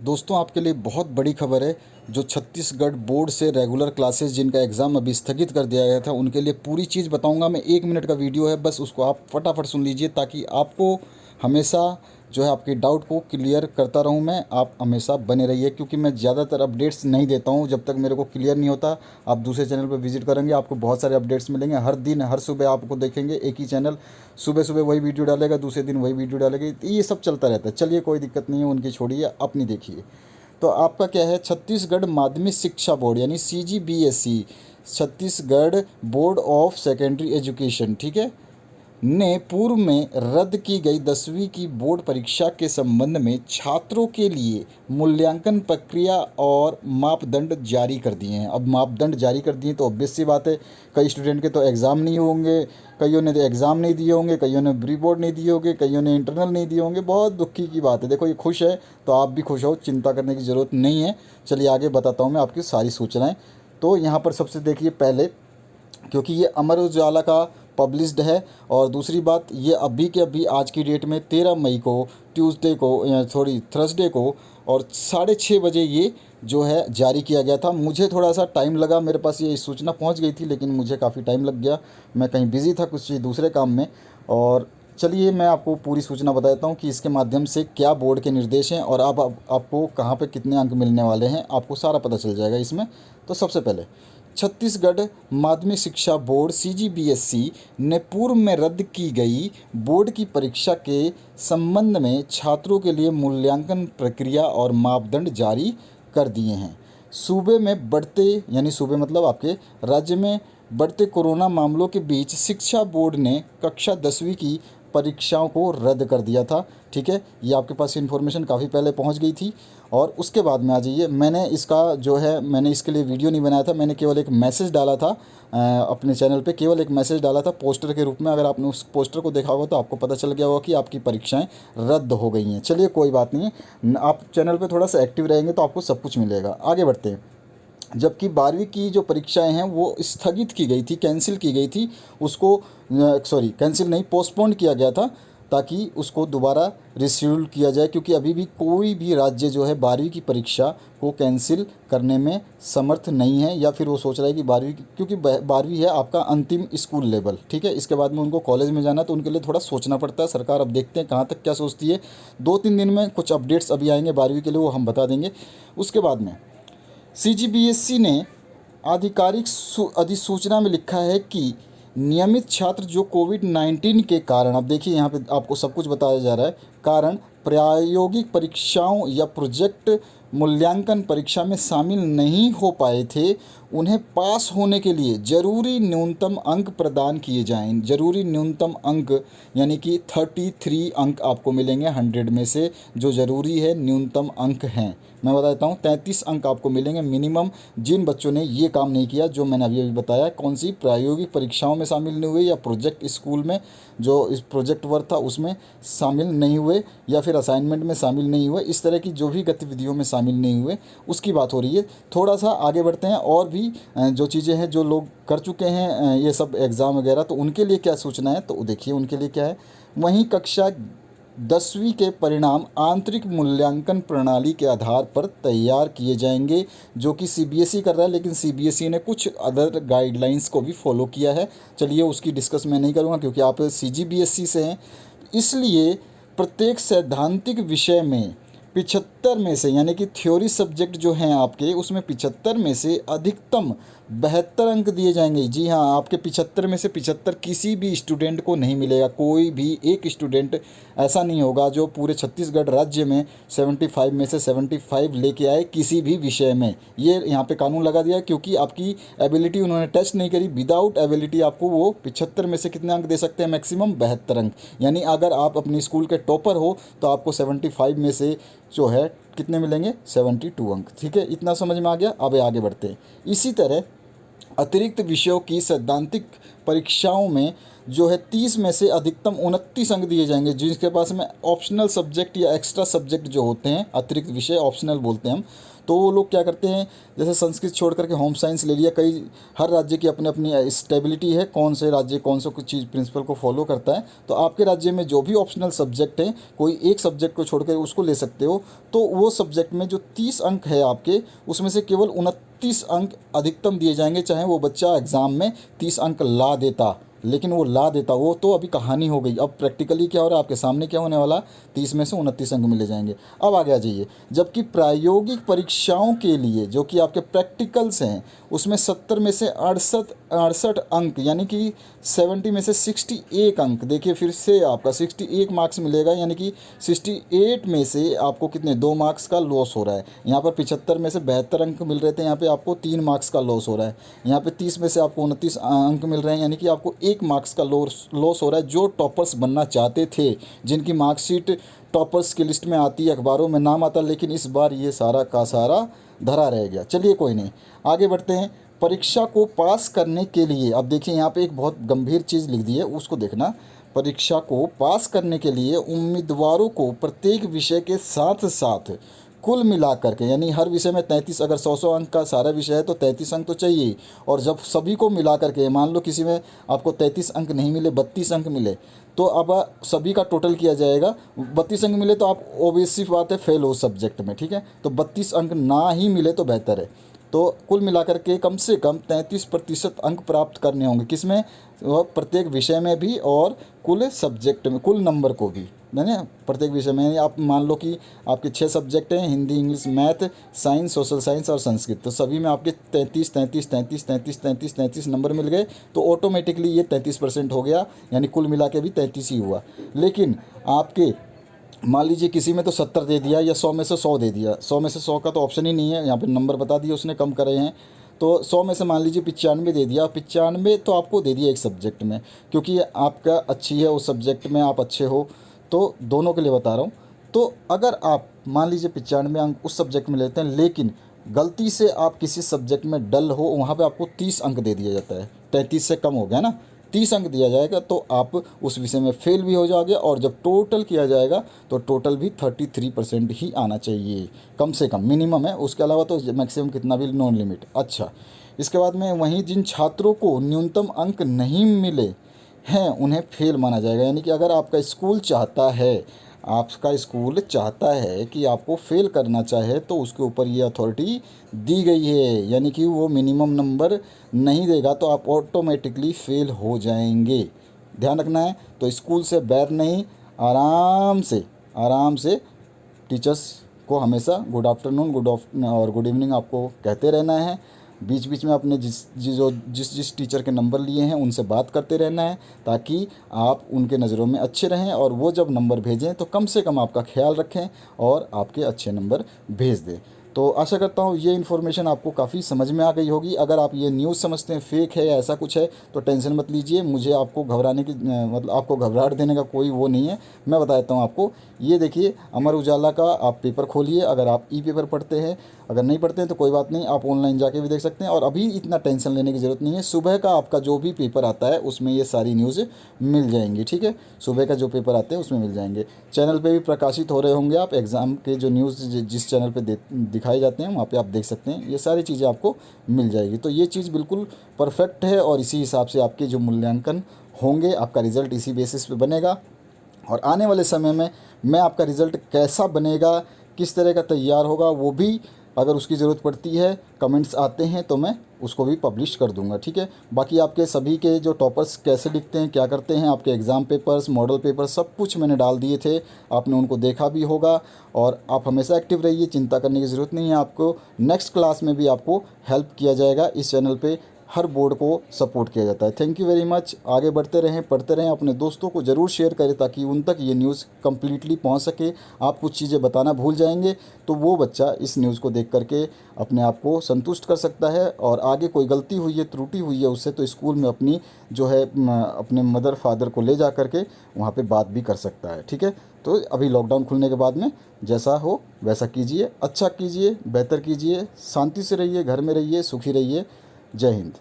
दोस्तों आपके लिए बहुत बड़ी खबर है। जो छत्तीसगढ़ बोर्ड से रेगुलर क्लासेस जिनका एग्ज़ाम अभी स्थगित कर दिया गया था उनके लिए पूरी चीज़ बताऊंगा मैं। 1 मिनट का वीडियो है, बस उसको आप फटाफट सुन लीजिए ताकि आपको हमेशा जो है आपके डाउट को क्लियर करता रहूं मैं। आप हमेशा बने रहिए क्योंकि मैं ज़्यादातर अपडेट्स नहीं देता हूं जब तक मेरे को क्लियर नहीं होता। आप दूसरे चैनल पर विजिट करेंगे आपको बहुत सारे अपडेट्स मिलेंगे। हर दिन हर सुबह आपको देखेंगे एक ही चैनल सुबह सुबह वही वीडियो डालेगा, दूसरे दिन वही वीडियो डालेगा। तो ये सब चलता रहता है। चलिए कोई दिक्कत नहीं है, उनकी छोड़िए, अपनी देखिए। तो आपका क्या है, छत्तीसगढ़ माध्यमिक शिक्षा बोर्ड यानी CGBSE, Chhattisgarh board of secondary education, ठीक है, ने पूर्व में रद्द की गई 10वीं की बोर्ड परीक्षा के संबंध में छात्रों के लिए मूल्यांकन प्रक्रिया और मापदंड जारी कर दिए हैं। अब मापदंड जारी कर दिए तो ऑब्वियस सी बात है, कई स्टूडेंट के तो एग्ज़ाम नहीं होंगे, कईयों ने तो एग्ज़ाम नहीं दिए होंगे, कईयों ने प्री बोर्ड नहीं दिए होंगे, कईयों ने इंटरनल नहीं दिए होंगे। बहुत दुखी की बात है। देखो ये खुश है तो आप भी खुश हो, चिंता करने की ज़रूरत नहीं है। चलिए आगे बताता हूँ मैं आपकी सारी सूचनाएँ। तो यहाँ पर सबसे देखिए पहले, क्योंकि ये अमर उजाला का पब्लिश्ड है, और दूसरी बात ये अभी के अभी आज की डेट में 13 मई को ट्यूसडे को थर्सडे को और 6:30 बजे ये जो है जारी किया गया था। मुझे थोड़ा सा टाइम लगा, मेरे पास ये सूचना पहुंच गई थी लेकिन मुझे काफ़ी टाइम लग गया, मैं कहीं बिज़ी था कुछ दूसरे काम में। और चलिए मैं आपको पूरी सूचना बताता हूँ कि इसके माध्यम से क्या बोर्ड के निर्देश हैं और आपको कहाँ पे कितने अंक मिलने वाले हैं, आपको सारा पता चल जाएगा इसमें। तो सबसे पहले छत्तीसगढ़ माध्यमिक शिक्षा बोर्ड CGBSE ने पूर्व में रद्द की गई बोर्ड की परीक्षा के संबंध में छात्रों के लिए मूल्यांकन प्रक्रिया और मापदंड जारी कर दिए हैं। सूबे में बढ़ते, यानी सूबे मतलब आपके राज्य में बढ़ते कोरोना मामलों के बीच शिक्षा बोर्ड ने कक्षा 10वीं की परीक्षाओं को रद्द कर दिया था। ठीक है, ये आपके पास इन्फॉर्मेशन काफ़ी पहले पहुंच गई थी। और उसके बाद में आ जाइए, मैंने इसके लिए वीडियो नहीं बनाया था, मैंने केवल एक मैसेज डाला था अपने चैनल पे, केवल एक मैसेज डाला था पोस्टर के रूप में। अगर आपने उस पोस्टर को देखा होगा तो आपको पता चल गया होगा कि आपकी परीक्षाएं रद्द हो गई हैं। चलिए कोई बात नहीं है, आप चैनल पे थोड़ा सा एक्टिव रहेंगे तो आपको सब कुछ मिलेगा। आगे बढ़ते हैं। जबकि 12वीं की जो परीक्षाएं हैं वो स्थगित की गई थी, कैंसिल की गई थी, उसको कैंसिल नहीं, पोस्टपोन किया गया था ताकि उसको दोबारा रिशेड्यूल किया जाए, क्योंकि अभी भी कोई भी राज्य जो है 12वीं की परीक्षा को कैंसिल करने में समर्थ नहीं है, या फिर वो सोच रहा है कि 12वीं क्योंकि 12वीं है आपका अंतिम स्कूल लेवल, ठीक है, इसके बाद में उनको कॉलेज में जाना, तो उनके लिए थोड़ा सोचना पड़ता है। सरकार अब देखते हैं कहाँ तक क्या सोचती है। 2-3 दिन में कुछ अपडेट्स अभी आएंगे 12वीं के लिए, वो हम बता देंगे। उसके बाद में CGBSE ने आधिकारिक अधिसूचना में लिखा है कि नियमित छात्र जो कोविड-19 के कारण, अब देखिए यहाँ पे आपको सब कुछ बताया जा रहा है, कारण प्रायोगिक परीक्षाओं या प्रोजेक्ट मूल्यांकन परीक्षा में शामिल नहीं हो पाए थे, उन्हें पास होने के लिए जरूरी न्यूनतम अंक प्रदान किए जाएं। जरूरी न्यूनतम अंक यानी कि 33 अंक आपको मिलेंगे 100 में से, जो ज़रूरी है न्यूनतम अंक हैं। मैं बताता हूँ 33 अंक आपको मिलेंगे मिनिमम, जिन बच्चों ने ये काम नहीं किया जो मैंने अभी अभी बताया। कौन सी प्रायोगिक परीक्षाओं में शामिल नहीं हुए, या प्रोजेक्ट स्कूल में जो इस प्रोजेक्ट वर्क था उसमें शामिल नहीं हुए, या फिर असाइनमेंट में शामिल नहीं हुए, इस तरह की जो भी गतिविधियों में शामिल नहीं हुए उसकी बात हो रही है। थोड़ा सा आगे बढ़ते हैं, और भी जो चीज़ें हैं जो लोग कर चुके हैं ये सब एग्ज़ाम वगैरह, तो उनके लिए क्या सूचना है तो देखिए उनके लिए क्या है। वहीं कक्षा 10वीं के परिणाम आंतरिक मूल्यांकन प्रणाली के आधार पर तैयार किए जाएंगे, जो कि CBSE कर रहा है, लेकिन CBSE ने कुछ अदर गाइडलाइंस को भी फॉलो किया है। चलिए उसकी डिस्कस मैं नहीं करूँगा क्योंकि आप CGBSE से हैं, इसलिए प्रत्येक सैद्धांतिक विषय में 75 में से, यानी कि थ्योरी सब्जेक्ट जो हैं आपके उसमें 75 में से अधिकतम 72 अंक दिए जाएंगे। जी हाँ, आपके 75 में से 75 किसी भी स्टूडेंट को नहीं मिलेगा। कोई भी एक स्टूडेंट ऐसा नहीं होगा जो पूरे छत्तीसगढ़ राज्य में 75 में से 75 लेके आए किसी भी विषय में। ये यहाँ पे कानून लगा दिया है क्योंकि आपकी एबिलिटी उन्होंने टेस्ट नहीं करी। विदाउट एबिलिटी आपको वो 75 में से कितने अंक दे सकते हैं, मैक्सिमम 72 अंक। यानी अगर आप अपनी स्कूल के टॉपर हो तो आपको 75 में से जो है कितने मिलेंगे, 72 अंक। ठीक है, इतना समझ में आ गया। अब आगे बढ़ते हैं। इसी तरह अतिरिक्त विषयों की सैद्धांतिक परीक्षाओं में जो है 30 में से अधिकतम 29 अंक दिए जाएंगे। जिसके पास में ऑप्शनल सब्जेक्ट या एक्स्ट्रा सब्जेक्ट जो होते हैं, अतिरिक्त विषय ऑप्शनल बोलते हैं हम, तो वो लोग क्या करते हैं, जैसे संस्कृत छोड़ करके होम साइंस ले लिया। कई हर राज्य की अपनी अपनी स्टेबिलिटी है, कौन से राज्य कौन सा कुछ चीज़ प्रिंसिपल को फॉलो करता है। तो आपके राज्य में जो भी ऑप्शनल सब्जेक्ट हैं, कोई एक सब्जेक्ट को छोड़ कर उसको ले सकते हो। तो वो सब्जेक्ट में जो 30 अंक है आपके, उसमें से केवल 29 अंक अधिकतम दिए जाएंगे, चाहे वो बच्चा एग्ज़ाम में 30 अंक ला देता, लेकिन वो ला देता, वो तो अभी कहानी हो गई। अब प्रैक्टिकली क्या हो रहा है, आपके सामने क्या होने वाला, 30 में से 29 अंक मिले जाएंगे। अब आगे आ जाइए, जबकि प्रायोगिक परीक्षाओं के लिए जो कि आपके प्रैक्टिकल्स हैं, उसमें 70 में से 68 अंक, यानी कि 70 में से 61 अंक, देखिए फिर से आपका 61 मार्क्स मिलेगा, यानी कि 68 में से आपको कितने 2 मार्क्स का लॉस हो रहा है। यहाँ पर 75 में से 72 अंक मिल रहे थे, यहाँ पे आपको 3 मार्क्स का लॉस हो रहा है। यहाँ पे 30 में से आपको 29 अंक मिल रहे हैं, यानी कि आपको 1 मार्क्स का लॉस हो रहा है। जो टॉपर्स बनना चाहते थे, जिनकी मार्कशीट टॉपर्स की लिस्ट में आती है, अखबारों में नाम आता, लेकिन इस बार ये सारा का सारा धरा रह गया। चलिए कोई नहीं, आगे बढ़ते हैं। परीक्षा को पास करने के लिए, अब देखिए यहाँ पे एक बहुत गंभीर चीज़ लिख दी है, उसको देखना। परीक्षा को पास करने के लिए उम्मीदवारों को प्रत्येक विषय के साथ साथ कुल मिलाकर के, यानी हर विषय में 33, अगर 100 अंक का सारा विषय है तो 33 अंक तो चाहिए। और जब सभी को मिला करके, मान लो किसी में आपको 33 अंक नहीं मिले, 32 अंक मिले, तो अब सभी का टोटल किया जाएगा। 32 अंक मिले तो आप ऑब्वियस सी बात है फेल हो सब्जेक्ट में, ठीक है। तो 32 अंक ना ही मिले तो बेहतर है। तो कुल मिलाकर के कम से कम 33% अंक प्राप्त करने होंगे, किसमें, प्रत्येक विषय में भी और कुल सब्जेक्ट में, कुल नंबर को भी, है ना। प्रत्येक विषय में आप मान लो कि आपके 6 सब्जेक्ट हैं, Hindi, English, math, science, social science और संस्कृत, तो सभी में आपके 33 नंबर मिल गए, तो ऑटोमेटिकली ये 33% हो गया, यानी कुल मिला के भी 33 ही हुआ। लेकिन आपके मान लीजिए किसी में तो 70 दे दिया या 100 में से 100 दे दिया, 100 में से 100 का तो ऑप्शन ही नहीं है, यहाँ पे नंबर बता दिए उसने, कम करे हैं। तो 100 में से मान लीजिए 95 दे दिया, 95 तो आपको दे दिया एक सब्जेक्ट में, क्योंकि आपका अच्छी है उस सब्जेक्ट में, आप अच्छे हो, तो दोनों के लिए बता रहा हूँ। तो अगर आप मान लीजिए 95 अंक उस सब्जेक्ट में लेते हैं, लेकिन गलती से आप किसी सब्जेक्ट में डल हो, वहाँ पे आपको 30 अंक दे दिया जाता है, 33 से कम हो गया ना, 30 अंक दिया जाएगा, तो आप उस विषय में फेल भी हो जाओगे। और जब टोटल किया जाएगा तो टोटल भी 33% ही आना चाहिए, कम से कम, मिनिमम है, उसके अलावा तो मैक्सिमम कितना भी नॉन लिमिट। अच्छा, इसके बाद में वहीं जिन छात्रों को न्यूनतम अंक नहीं मिले हैं उन्हें फेल माना जाएगा। यानी कि अगर आपका स्कूल चाहता है कि आपको फेल करना चाहे, तो उसके ऊपर ये अथॉरिटी दी गई है, यानी कि वो मिनिमम नंबर नहीं देगा तो आप ऑटोमेटिकली फेल हो जाएंगे। ध्यान रखना है। तो स्कूल से बैर नहीं, आराम से टीचर्स को हमेशा गुड आफ्टरनून, और गुड इवनिंग आपको कहते रहना है। बीच बीच में अपने जिस टीचर के नंबर लिए हैं उनसे बात करते रहना है, ताकि आप उनके नज़रों में अच्छे रहें, और वो जब नंबर भेजें तो कम से कम आपका ख्याल रखें और आपके अच्छे नंबर भेज दें। तो आशा करता हूँ ये इन्फॉर्मेशन आपको काफ़ी समझ में आ गई होगी। अगर आप ये न्यूज़ समझते हैं फेक है या ऐसा कुछ है तो टेंशन मत लीजिए, मुझे आपको घबराने की मतलब आपको घबराहट देने का कोई वो नहीं है। मैं बता देता हूँ आपको, ये देखिए अमर उजाला का आप पेपर खोलिए, अगर आप ई पेपर पढ़ते हैं, अगर नहीं पढ़ते हैं तो कोई बात नहीं, आप ऑनलाइन जाके भी देख सकते हैं। और अभी इतना टेंशन लेने की ज़रूरत नहीं है, सुबह का आपका जो भी पेपर आता है उसमें ये सारी न्यूज़ मिल जाएंगी, ठीक है। सुबह का जो पेपर आते हैं उसमें मिल जाएंगे। चैनल पे भी प्रकाशित हो रहे होंगे, आप एग्ज़ाम के जो न्यूज़ जिस चैनल पे दिखाए जाते हैं वहाँ पे आप देख सकते हैं, ये सारी चीज़ें आपको मिल जाएगी। तो ये चीज़ बिल्कुल परफेक्ट है, और इसी हिसाब से आपके जो मूल्यांकन होंगे, आपका रिज़ल्ट इसी बेसिस पे बनेगा। और आने वाले समय में मैं आपका रिज़ल्ट कैसा बनेगा, किस तरह का तैयार होगा, वो भी अगर उसकी ज़रूरत पड़ती है, कमेंट्स आते हैं तो मैं उसको भी पब्लिश कर दूंगा, ठीक है। बाकी आपके सभी के जो टॉपर्स कैसे लिखते हैं, क्या करते हैं, आपके एग्ज़ाम पेपर्स, मॉडल पेपर, सब कुछ मैंने डाल दिए थे, आपने उनको देखा भी होगा। और आप हमेशा एक्टिव रहिए, चिंता करने की ज़रूरत नहीं है आपको। नेक्स्ट क्लास में भी आपको हेल्प किया जाएगा, इस चैनल पे हर बोर्ड को सपोर्ट किया जाता है। Thank you very much. आगे बढ़ते रहें, पढ़ते रहें, अपने दोस्तों को ज़रूर शेयर करें ताकि उन तक ये न्यूज़ कम्प्लीटली पहुंच सके। आप कुछ चीज़ें बताना भूल जाएंगे तो वो बच्चा इस न्यूज़ को देख करके अपने आप को संतुष्ट कर सकता है, और आगे कोई गलती हुई है, त्रुटि हुई है उससे, तो स्कूल में अपनी जो है अपने मदर फादर को ले जा करके वहाँ पर बात भी कर सकता है, ठीक है। तो अभी लॉकडाउन खुलने के बाद में जैसा हो वैसा कीजिए, अच्छा कीजिए, बेहतर कीजिए, शांति से रहिए, घर में रहिए, सुखी रहिए। जय हिंद।